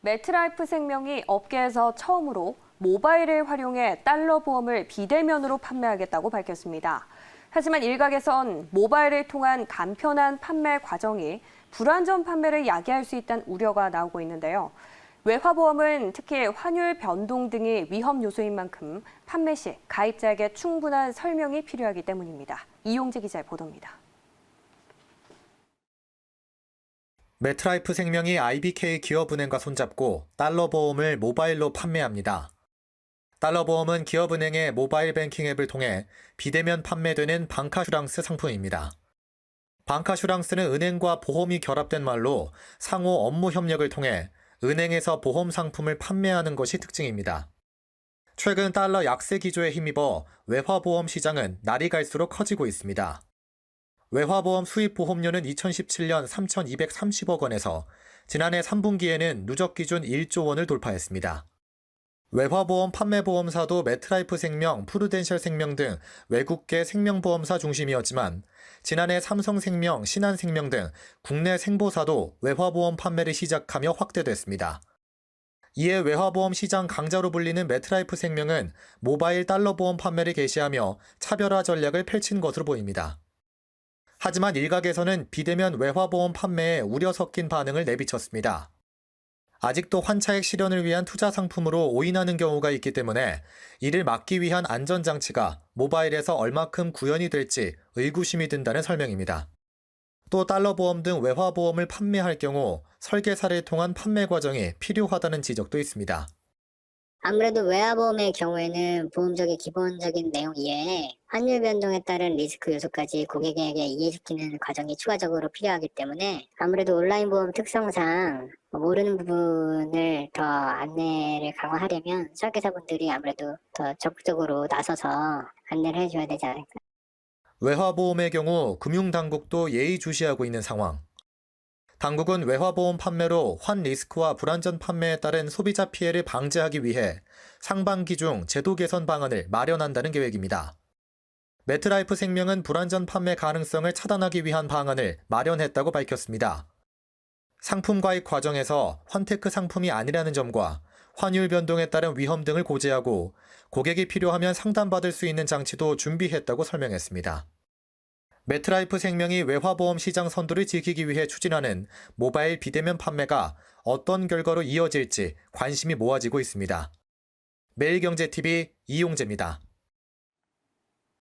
매트라이프 생명이 업계에서 처음으로 모바일을 활용해 달러 보험을 비대면으로 판매하겠다고 밝혔습니다. 하지만 일각에선 모바일을 통한 간편한 판매 과정이 불안전 판매를 야기할 수 있다는 우려가 나오고 있는데요. 외화보험은 특히 환율 변동 등이 위험 요소인 만큼 판매 시 가입자에게 충분한 설명이 필요하기 때문입니다. 이용재 기자의 보도입니다. 매트라이프 생명이 IBK 기업은행과 손잡고 달러 보험을 모바일로 판매합니다. 달러 보험은 기업은행의 모바일 뱅킹 앱을 통해 비대면 판매되는 방카슈랑스 상품입니다. 방카슈랑스는 은행과 보험이 결합된 말로 상호 업무 협력을 통해 은행에서 보험 상품을 판매하는 것이 특징입니다. 최근 달러 약세 기조에 힘입어 외화보험 시장은 날이 갈수록 커지고 있습니다. 외화보험 수입 보험료는 2017년 3,230억 원에서 지난해 3분기에는 누적 기준 1조 원을 돌파했습니다. 외화보험 판매보험사도 매트라이프 생명, 프루덴셜 생명 등 외국계 생명보험사 중심이었지만 지난해 삼성생명, 신한생명 등 국내 생보사도 외화보험 판매를 시작하며 확대됐습니다. 이에 외화보험 시장 강자로 불리는 매트라이프 생명은 모바일 달러 보험 판매를 개시하며 차별화 전략을 펼친 것으로 보입니다. 하지만 일각에서는 비대면 외화보험 판매에 우려 섞인 반응을 내비쳤습니다. 아직도 환차액 실현을 위한 투자 상품으로 오인하는 경우가 있기 때문에 이를 막기 위한 안전장치가 모바일에서 얼마큼 구현이 될지 의구심이 든다는 설명입니다. 또 달러 보험 등 외화보험을 판매할 경우 설계사를 통한 판매 과정이 필요하다는 지적도 있습니다. 아무래도 외화보험의 경우에는 보험적인 기본적인 내용 이외에 환율 변동에 따른 리스크 요소까지 고객에게 이해시키는 과정이 추가적으로 필요하기 때문에 아무래도 온라인 보험 특성상 모르는 부분을 더 안내를 강화하려면 설계사분들이 아무래도 더 적극적으로 나서서 안내를 해줘야 되지 않을까. 외화보험의 경우 금융당국도 예의주시하고 있는 상황. 당국은 외화보험 판매로 환 리스크와 불안전 판매에 따른 소비자 피해를 방지하기 위해 상반기 중 제도 개선 방안을 마련한다는 계획입니다. 매트라이프 생명은 불안전 판매 가능성을 차단하기 위한 방안을 마련했다고 밝혔습니다. 상품 가입 과정에서 환테크 상품이 아니라는 점과 환율 변동에 따른 위험 등을 고지하고 고객이 필요하면 상담받을 수 있는 장치도 준비했다고 설명했습니다. 매트라이프 생명이 외화보험 시장 선도를 지키기 위해 추진하는 모바일 비대면 판매가 어떤 결과로 이어질지 관심이 모아지고 있습니다. 매일경제TV 이용재입니다.